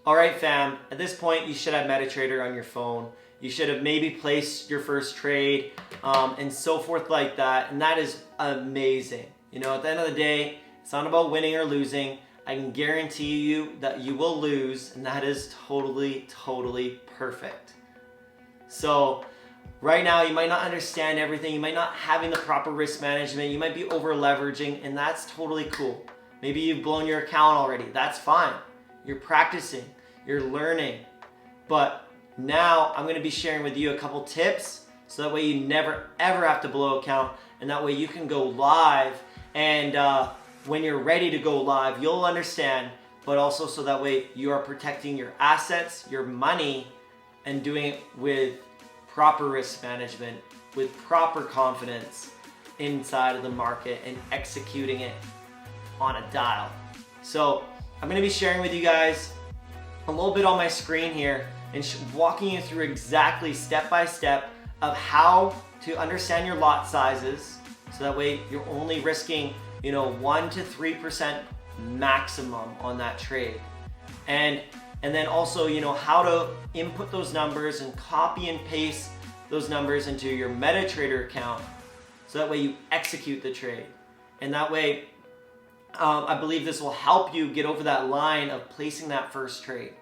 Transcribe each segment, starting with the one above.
All right, fam, at this point, you should have Metatrader on your phone. You should have maybe placed your first trade and so forth like that. And that is amazing. You know, at the end of the day, it's not about winning or losing. I can guarantee you that you will lose, and that is totally, totally perfect. So right now, you might not understand everything. You might not having the proper risk management. You might be over leveraging, and that's totally cool. Maybe you've blown your account already. That's fine. You're practicing, you're learning. But now I'm going to be sharing with you a couple tips so that way you never ever have to blow account, and that way you can go live, and when you're ready to go live, you'll understand, but also so that way you are protecting your assets, your money, and doing it with proper risk management, with proper confidence inside of the market and executing it on a dial. So I'm going to be sharing with you guys a little bit on my screen here and walking you through exactly step by step of how to understand your lot sizes, so that way you're only risking 1 to 3% maximum on that trade, and then also how to input those numbers and copy and paste those numbers into your Metatrader account, so that way you execute the trade. And that way I believe this will help you get over that line of placing that first trade,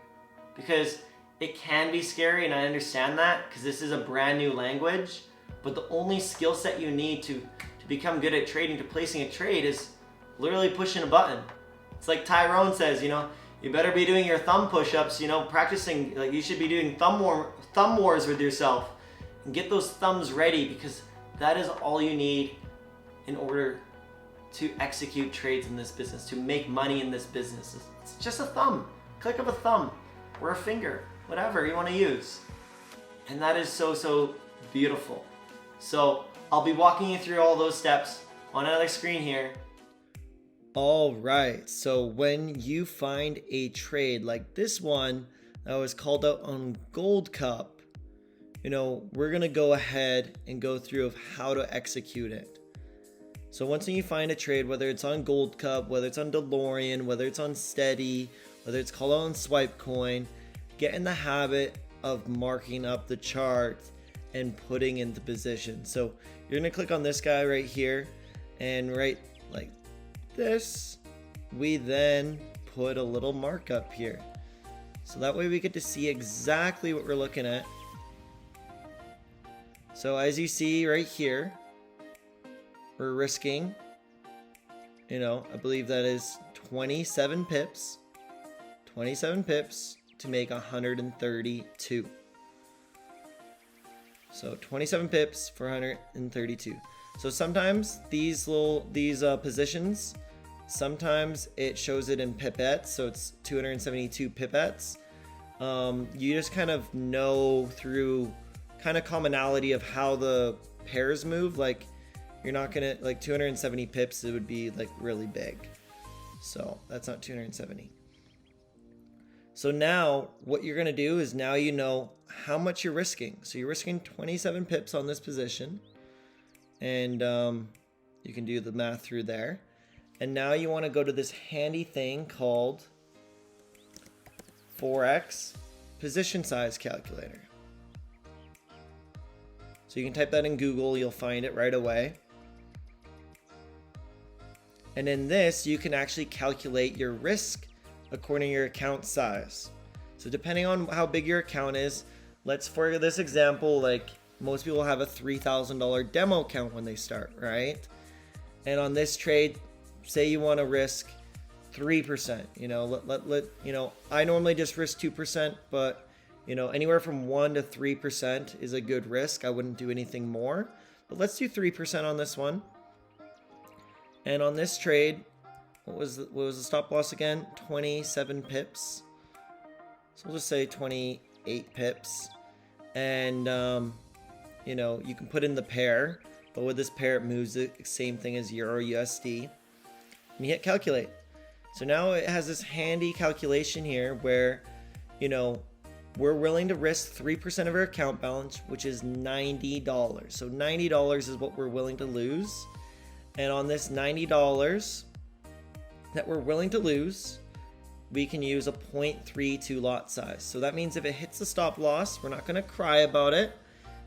because it can be scary, and I understand that because this is a brand new language. But the only skill set you need to become good at trading, to placing a trade, is literally pushing a button. It's like Tyrone says, you better be doing your thumb push-ups, practicing. Like, you should be doing thumb wars with yourself and get those thumbs ready, because that is all you need in order to execute trades in this business, to make money in this business. It's just a thumb, click of a thumb or a finger, whatever you want to use. And that is so beautiful. So I'll be walking you through all those steps on another screen here. All right, so when you find a trade like this one that was called out on GoldCup, we're gonna go ahead and go through of how to execute it. So once you find a trade, whether it's on GoldCup, whether it's on DeLorean, whether it's on Steady, whether it's called out on Swipecoin, get in the habit of marking up the chart and putting into position. So you're gonna click on this guy right here, and right like this, we then put a little markup here. So that way we get to see exactly what we're looking at. So as you see right here, we're risking, I believe that is 27 pips to make 132. So 27 pips for 132. So sometimes these positions, sometimes it shows it in pipettes, so it's 272 pipettes. You just kind of know through kind of commonality of how the pairs move. Like, you're not gonna, like 270 pips, it would be like really big. So that's not 270. So now what you're gonna do is, now you know how much you're risking. So you're risking 27 pips on this position, and you can do the math through there. And now you want to go to this handy thing called Forex position size calculator. So you can type that in Google, you'll find it right away. And in this, you can actually calculate your risk according to your account size. So depending on how big your account is, let's, for this example, like most people have a $3,000 demo account when they start, right? And on this trade, say you want to risk 3%, I normally just risk 2%, but anywhere from 1 to 3% is a good risk. I wouldn't do anything more, but let's do 3% on this one. And on this trade, what was the stop loss again? 27 pips. So we'll just say 28 pips. And you can put in the pair, but with this pair it moves the same thing as Euro USD. And you hit calculate. So now it has this handy calculation here where we're willing to risk 3% of our account balance, which is $90. So $90 is what we're willing to lose. And on this $90 that we're willing to lose, we can use a 0.32 lot size. So that means if it hits the stop loss, we're not going to cry about it,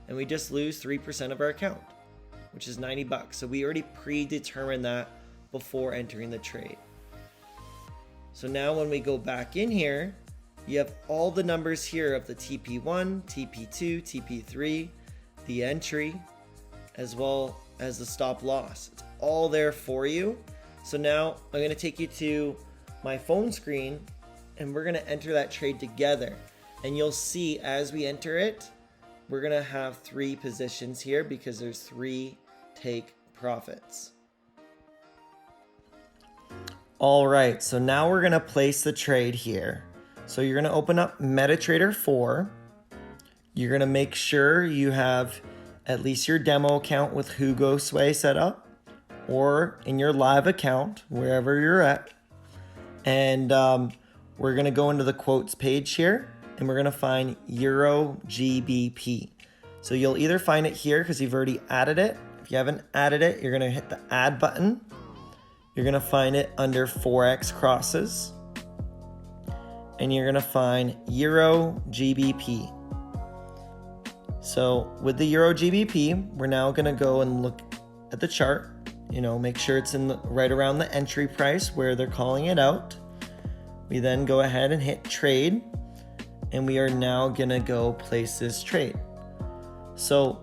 and we just lose 3% of our account, which is 90 bucks. So we already predetermined that before entering the trade. So now when we go back in here, you have all the numbers here of the TP1, TP2, TP3, the entry, as well as the stop loss. It's all there for you. So now I'm going to take you to my phone screen, and we're going to enter that trade together. And you'll see as we enter it, we're going to have 3 positions here because there's 3 take profits. All right, so now we're going to place the trade here. So you're going to open up Metatrader 4. You're going to make sure you have at least your demo account with Hugo Sway set up, or in your live account, wherever you're at. And we're going to go into the quotes page here, and we're going to find Euro GBP. So you'll either find it here because you've already added it. If you haven't added it, you're going to hit the add button. You're going to find it under Forex crosses, and you're going to find Euro GBP. So with the Euro GBP, we're now going to go and look at the chart, make sure it's right around the entry price where they're calling it out. We then go ahead and hit trade, and we are now going to go place this trade. So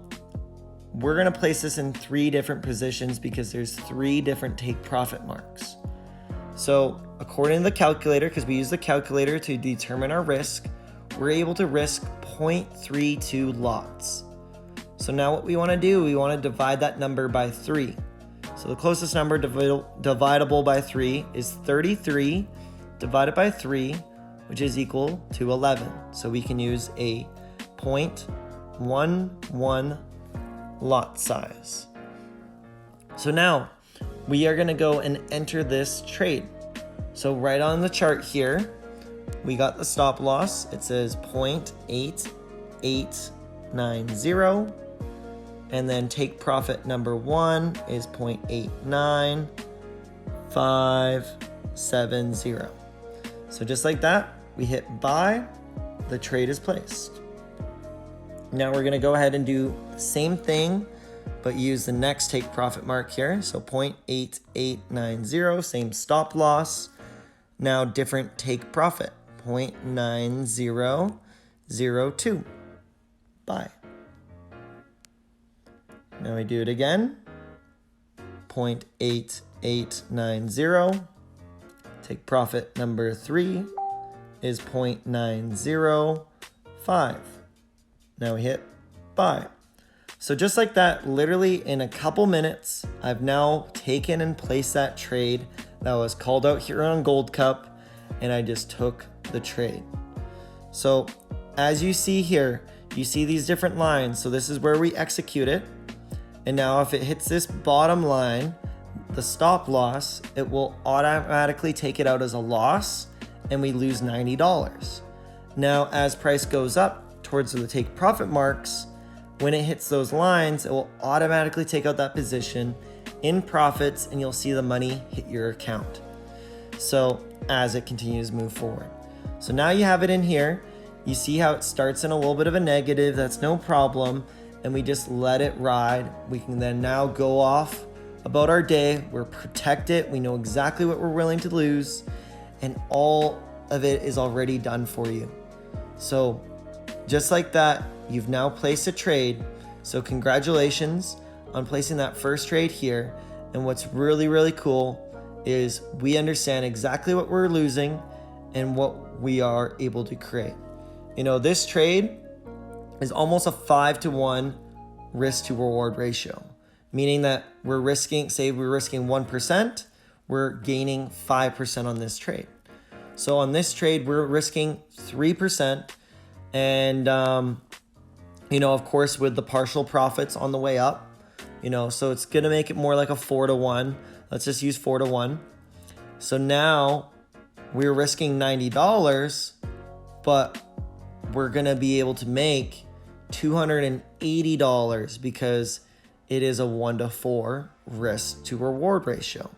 we're going to place this in 3 different positions because there's 3 different take profit marks. So according to the calculator, because we use the calculator to determine our risk, we're able to risk 0.32 lots. So now what we want to do, we want to divide that number by 3. So the closest number dividable by 3 is 33 divided by 3, which is equal to 11. So we can use a 0.11 lot size. So now we are going to go and enter this trade. So right on the chart here, we got the stop loss. It says 0.8890, and then take profit number 1 is 0.89570. So just like that, we hit buy, the trade is placed. Now we're going to go ahead and do the same thing, but use the next take profit mark here. So 0.8890, same stop loss. Now different take profit, 0.9002. Buy. Now we do it again. 0.8890. Take profit number 3 is 0.905. Now we hit buy. So just like that, literally in a couple minutes, I've now taken and placed that trade that was called out here on GoldCup, and I just took the trade. So as you see here, you see these different lines. So this is where we execute it. And now if it hits this bottom line, the stop loss, it will automatically take it out as a loss, and we lose $90. Now as price goes up towards the take profit marks, when it hits those lines, it will automatically take out that position in profits, and you'll see the money hit your account. So as it continues to move forward. So now you have it in here. You see how it starts in a little bit of a negative. That's no problem. And we just let it ride. We can then now go off about our day. We're protected. We know exactly what we're willing to lose. And all of it is already done for you. So just like that, you've now placed a trade. So congratulations on placing that first trade here. And what's really, really cool is we understand exactly what we're losing and what we are able to create. This trade is almost a 5-to-1 risk to reward ratio, meaning that we're risking 1%, we're gaining 5% on this trade. So on this trade, we're risking 3%. And, of course, with the partial profits on the way up, so it's going to make it more like a 4-to-1. Let's just use 4-to-1. So now we're risking $90, but we're going to be able to make $280 because it is a 1-to-4 risk to reward ratio.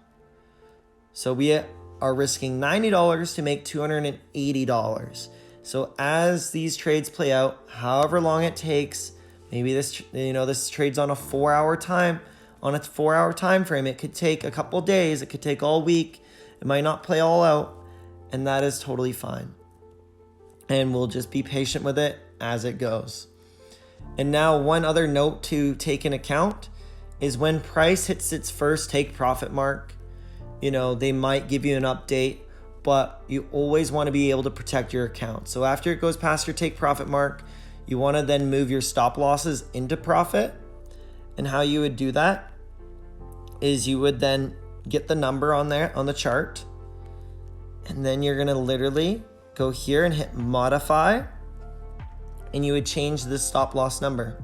So we are risking $90 to make $280. So as these trades play out, however long it takes, maybe this trade's on a 4-hour time frame. It could take a couple days, it could take all week. It might not play all out, and that is totally fine. And we'll just be patient with it as it goes. And now one other note to take in account is when price hits its first take profit mark, they might give you an update, but you always want to be able to protect your account. So after it goes past your take profit mark, you want to then move your stop losses into profit. And how you would do that is you would then get the number on there on the chart, and then you're going to literally go here and hit modify, and you would change this stop loss number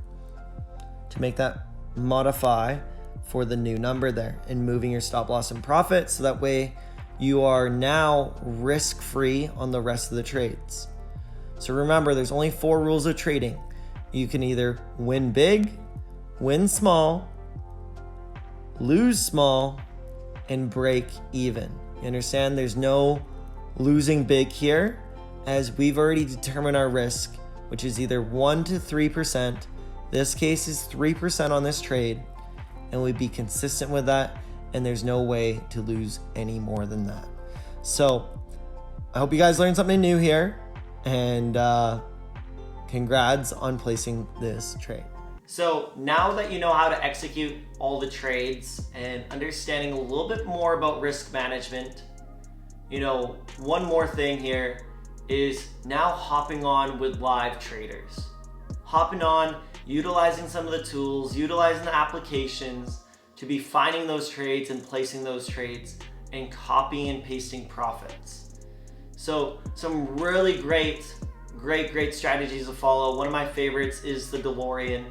to make that modify for the new number there, and moving your stop loss in profit, so that way you are now risk free on the rest of the trades. So remember, there's only 4 rules of trading. You can either win big, win small, lose small, and break even. You understand? There's no losing big here, as we've already determined our risk, which is either 1 to 3%. This case is 3% on this trade, and we'd be consistent with that, and there's no way to lose any more than that. So I hope you guys learned something new here, and congrats on placing this trade. So now that you know how to execute all the trades and understanding a little bit more about risk management, one more thing here is now hopping on with live traders. Hopping on, utilizing some of the tools, utilizing the applications to be finding those trades and placing those trades and copying and pasting profits. So some really great strategies to follow. One of my favorites is the DeLorean.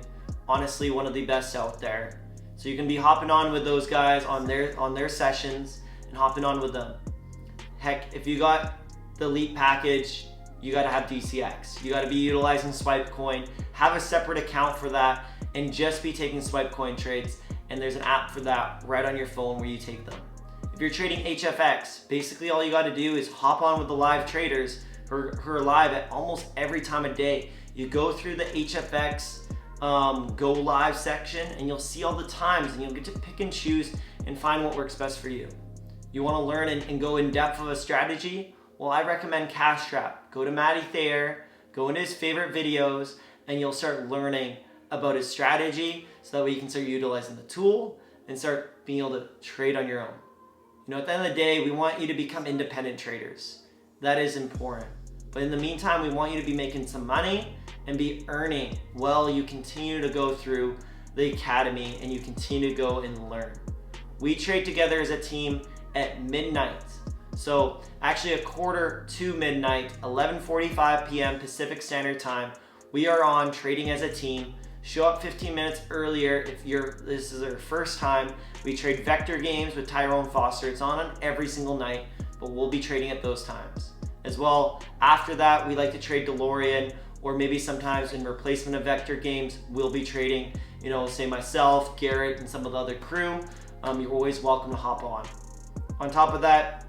Honestly, one of the best out there. So you can be hopping on with those guys on their sessions and hopping on with them. Heck, if you got the elite package, you got to have DCX. You got to be utilizing Swipecoin. Have a separate account for that and just be taking Swipecoin trades. And there's an app for that right on your phone where you take them. If you're trading HFX, basically all you got to do is hop on with the live traders who are live at almost every time of day. You go through the HFX go live section, and you'll see all the times, and you'll get to pick and choose and find what works best for you. You want to learn and go in depth of a strategy? Well, I recommend Cash Trap. Go to Metatrader, go into his favorite videos, and you'll start learning about his strategy, so that way you can start utilizing the tool and start being able to trade on your own. At the end of the day, we want you to become independent traders. That is important. But in the meantime, we want you to be making some money and be earning while you continue to go through the academy and you continue to go and learn. We trade together as a team at midnight. So actually a quarter to midnight, 11:45 p.m. Pacific Standard Time. We are on trading as a team. Show up 15 minutes earlier if this is your first time. We trade vector games with Tyrone Foster. It's on every single night, but we'll be trading at those times. As well, after that, we like to trade DeLorean, or maybe sometimes in replacement of vector games, we'll be trading, say myself, Garrett, and some of the other crew. You're always welcome to hop on. On top of that,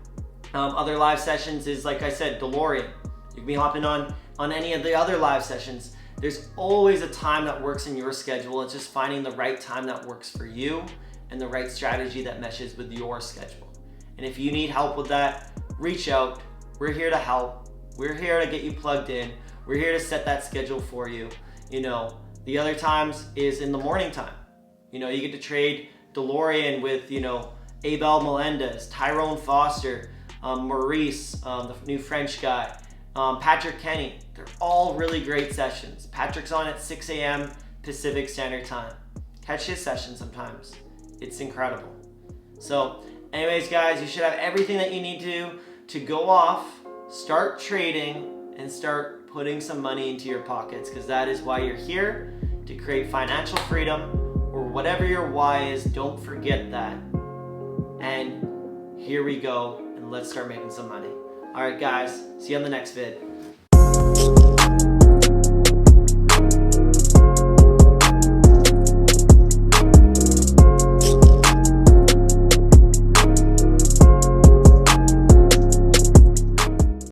other live sessions is, like I said, DeLorean. You can be hopping on any of the other live sessions. There's always a time that works in your schedule. It's just finding the right time that works for you and the right strategy that meshes with your schedule. And if you need help with that, reach out. We're here to help. We're here to get you plugged in. We're here to set that schedule for you. The other times is in the morning time. You get to trade DeLorean with, Abel Melendez, Tyrone Foster, Maurice, the new French guy, Patrick Kenny. They're all really great sessions. Patrick's on at 6 a.m. Pacific Standard Time. Catch his session sometimes. It's incredible. So anyways, guys, you should have everything that you need to go off, start trading, and start putting some money into your pockets, because that is why you're here, to create financial freedom, or whatever your why is. Don't forget that. And here we go, and let's start making some money. All right, guys, see you on the next vid.